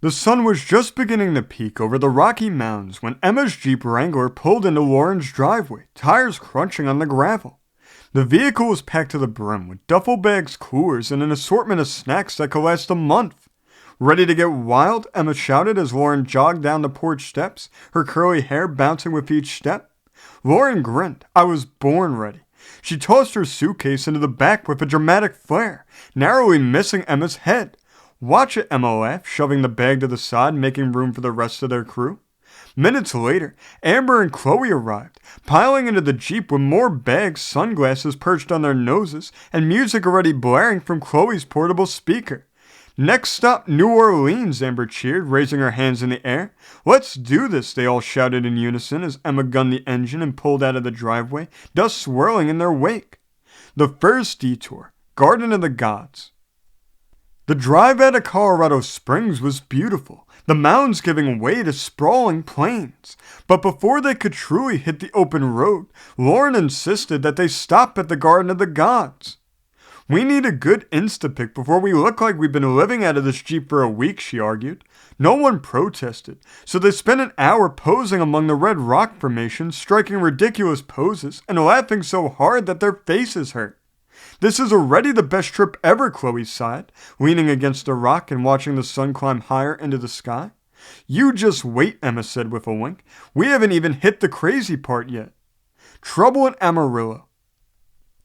The sun was just beginning to peek over the Rocky Mountains when Emma's Jeep Wrangler pulled into Lauren's driveway, tires crunching on the gravel. The vehicle was packed to the brim with duffel bags, coolers, and an assortment of snacks that could last a month. Ready to get wild? Emma shouted as Lauren jogged down the porch steps, her curly hair bouncing with each step. Lauren grinned. I was born ready. She tossed her suitcase into the back with a dramatic flare, narrowly missing Emma's head. Watch it, Emma laughed, shoving the bag to the side, making room for the rest of their crew. Minutes later, Amber and Chloe arrived, piling into the Jeep with more bags, sunglasses perched on their noses, and music already blaring from Chloe's portable speaker. Next stop, New Orleans, Amber cheered, raising her hands in the air. Let's do this, they all shouted in unison as Emma gunned the engine and pulled out of the driveway, dust swirling in their wake. The first detour, Garden of the Gods. The drive out of Colorado Springs was beautiful, the mountains giving way to sprawling plains. But before they could truly hit the open road, Lauren insisted that they stop at the Garden of the Gods. We need a good Instapic before we look like we've been living out of this Jeep for a week, she argued. No one protested, so they spent an hour posing among the red rock formations, striking ridiculous poses and laughing so hard that their faces hurt. This is already the best trip ever, Chloe sighed, leaning against a rock and watching the sun climb higher into the sky. You just wait, Emma said with a wink. We haven't even hit the crazy part yet. Trouble in Amarillo.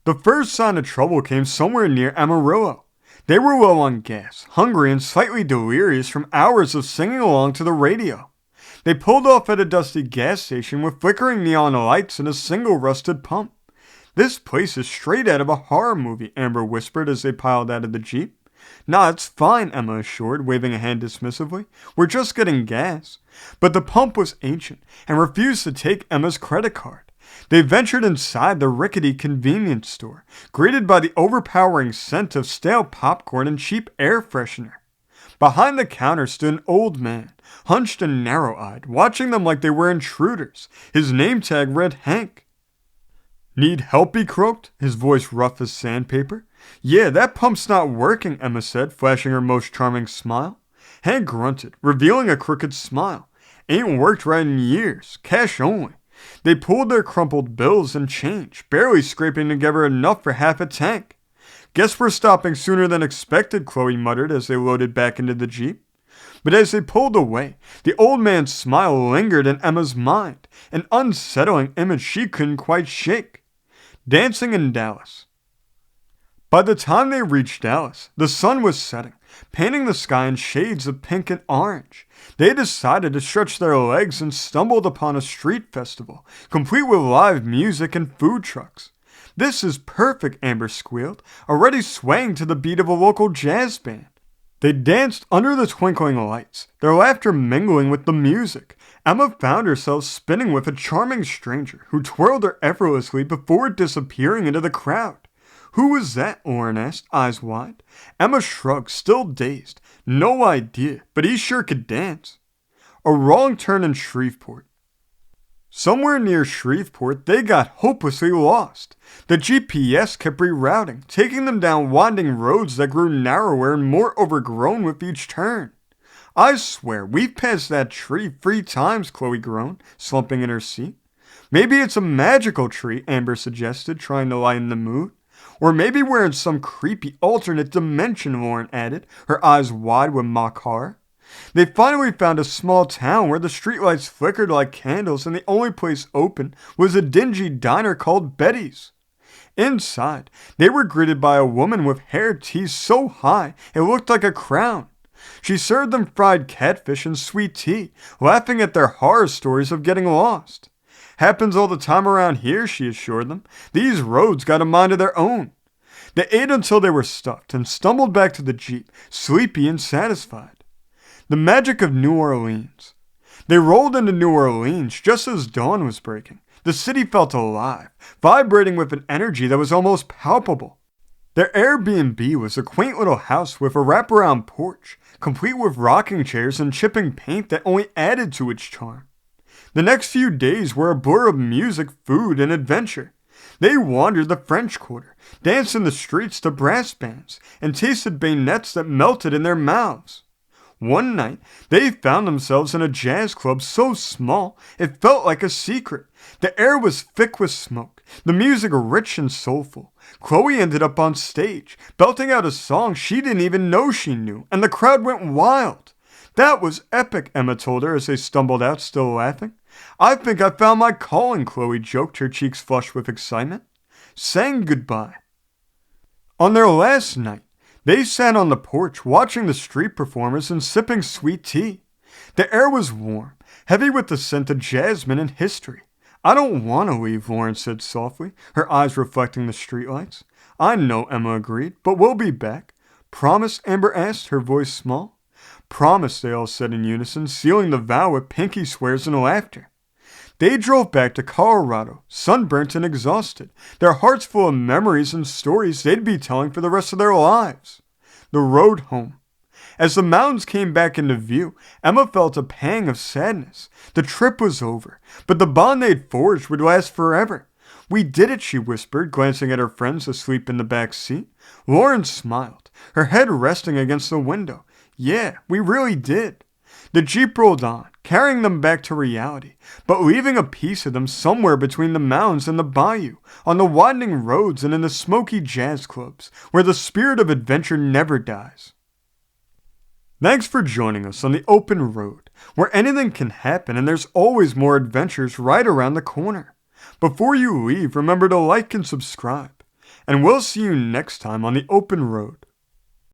The first sign of trouble came somewhere near Amarillo. They were low on gas, hungry and slightly delirious from hours of singing along to the radio. They pulled off at a dusty gas station with flickering neon lights and a single rusted pump. This place is straight out of a horror movie, Amber whispered as they piled out of the Jeep. Nah, it's fine, Emma assured, waving a hand dismissively. We're just getting gas. But the pump was ancient and refused to take Emma's credit card. They ventured inside the rickety convenience store, greeted by the overpowering scent of stale popcorn and cheap air freshener. Behind the counter stood an old man, hunched and narrow-eyed, watching them like they were intruders. His name tag read Hank. Need help, he croaked, his voice rough as sandpaper. Yeah, that pump's not working, Emma said, flashing her most charming smile. Hank grunted, revealing a crooked smile. Ain't worked right in years, cash only. They pulled their crumpled bills and change, barely scraping together enough for half a tank. Guess we're stopping sooner than expected, Chloe muttered as they loaded back into the Jeep. But as they pulled away, the old man's smile lingered in Emma's mind, an unsettling image she couldn't quite shake. Dancing in Dallas. By the time they reached Dallas, the sun was setting, painting the sky in shades of pink and orange. They decided to stretch their legs and stumbled upon a street festival, complete with live music and food trucks. This is perfect, Amber squealed, already swaying to the beat of a local jazz band. They danced under the twinkling lights, their laughter mingling with the music. Emma found herself spinning with a charming stranger who twirled her effortlessly before disappearing into the crowd. Who was that? Lauren asked, eyes wide. Emma shrugged, still dazed. No idea, but he sure could dance. A wrong turn in Shreveport. Somewhere near Shreveport, they got hopelessly lost. The GPS kept rerouting, taking them down winding roads that grew narrower and more overgrown with each turn. I swear, we've passed that tree 3 times, Chloe groaned, slumping in her seat. Maybe it's a magical tree, Amber suggested, trying to lighten the mood. Or maybe we're in some creepy alternate dimension, Lauren added, her eyes wide with mock horror. They finally found a small town where the streetlights flickered like candles and the only place open was a dingy diner called Betty's. Inside, they were greeted by a woman with hair teased so high it looked like a crown. She served them fried catfish and sweet tea, laughing at their horror stories of getting lost. Happens all the time around here, she assured them. These roads got a mind of their own. They ate until they were stuffed and stumbled back to the Jeep, sleepy and satisfied. The magic of New Orleans. They rolled into New Orleans just as dawn was breaking. The city felt alive, vibrating with an energy that was almost palpable. Their Airbnb was a quaint little house with a wraparound porch, complete with rocking chairs and chipping paint that only added to its charm. The next few days were a blur of music, food, and adventure. They wandered the French Quarter, danced in the streets to brass bands, and tasted beignets that melted in their mouths. One night, they found themselves in a jazz club so small it felt like a secret. The air was thick with smoke, the music rich and soulful. Chloe ended up on stage, belting out a song she didn't even know she knew, and the crowd went wild. That was epic, Emma told her as they stumbled out, still laughing. I think I found my calling, Chloe joked, her cheeks flushed with excitement. Saying goodbye. On their last night, they sat on the porch watching the street performers and sipping sweet tea. The air was warm, heavy with the scent of jasmine and history. I don't want to leave, Lauren said softly, her eyes reflecting the streetlights. I know, Emma agreed, but we'll be back. Promise? Amber asked, her voice small. Promise, they all said in unison, sealing the vow with pinky swears and laughter. They drove back to Colorado, sunburnt and exhausted, their hearts full of memories and stories they'd be telling for the rest of their lives. The road home. As the mountains came back into view, Emma felt a pang of sadness. The trip was over, but the bond they'd forged would last forever. We did it, she whispered, glancing at her friends asleep in the back seat. Lauren smiled, her head resting against the window. Yeah, we really did. The Jeep rolled on, carrying them back to reality, but leaving a piece of them somewhere between the mountains and the bayou, on the winding roads and in the smoky jazz clubs, where the spirit of adventure never dies. Thanks for joining us on the open road, where anything can happen and there's always more adventures right around the corner. Before you leave, remember to like and subscribe, and we'll see you next time on the open road.